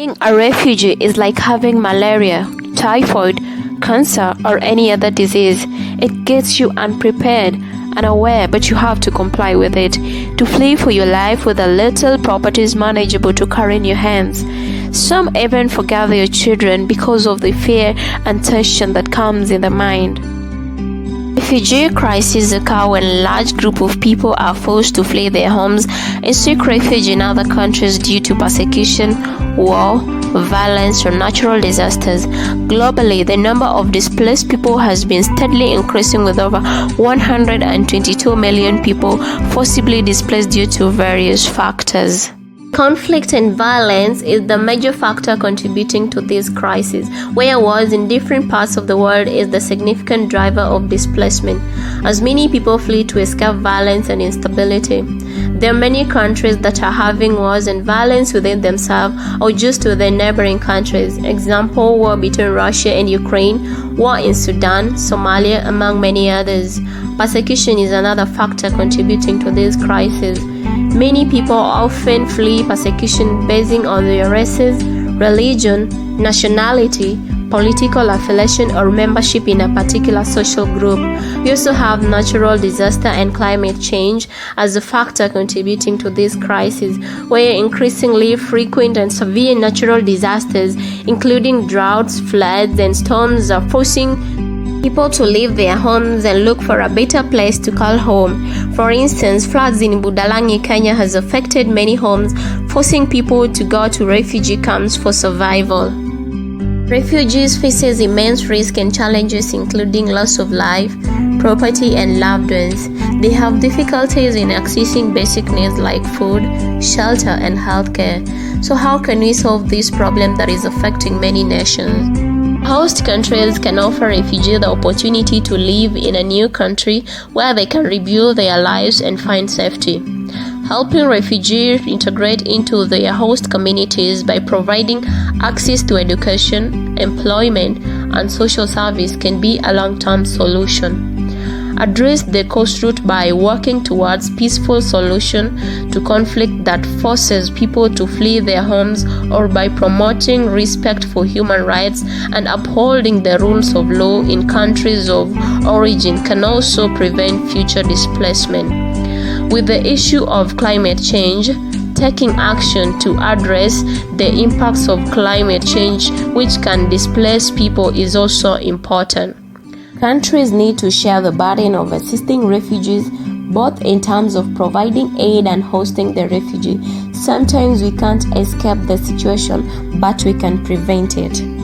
Being a refugee is like having malaria, typhoid, cancer, or any other disease. It gets you unprepared, unaware, but you have to comply with it. To flee for your life with a little properties manageable to carry in your hands. Some even forget their children because of the fear and tension that comes in the mind. Refugee crises occur when a large group of people are forced to flee their homes and seek refuge in other countries due to persecution, war, violence, or natural disasters. Globally, the number of displaced people has been steadily increasing, with over 122 million people forcibly displaced due to various factors. Conflict and violence is the major factor contributing to this crisis, where wars in different parts of the world is the significant driver of displacement, as many people flee to escape violence and instability. There are many countries that are having wars and violence within themselves or just within neighboring countries. Example, war between Russia and Ukraine, war in Sudan, Somalia, among many others. Persecution is another factor contributing to this crisis. Many people often flee persecution based on their races, religion, nationality, political affiliation, or membership in a particular social group. We also have natural disaster and climate change as a factor contributing to this crisis, where increasingly frequent and severe natural disasters, including droughts, floods, and storms, are forcing people to leave their homes and look for a better place to call home. For instance, floods in Budalangi, Kenya has affected many homes, forcing people to go to refugee camps for survival. Refugees faces immense risks and challenges, including loss of life, property, and loved ones. They have difficulties in accessing basic needs like food, shelter, and healthcare. So how can we solve this problem that is affecting many nations? Host countries can offer refugees the opportunity to live in a new country where they can rebuild their lives and find safety. Helping refugees integrate into their host communities by providing access to education, employment, and social service can be a long-term solution. Address the cause root by working towards peaceful solution to conflict that forces people to flee their homes, or by promoting respect for human rights and upholding the rules of law in countries of origin can also prevent future displacement. With the issue of climate change, taking action to address the impacts of climate change, which can displace people, is also important. Countries need to share the burden of assisting refugees, both in terms of providing aid and hosting the refugee. Sometimes we can't escape the situation, but we can prevent it.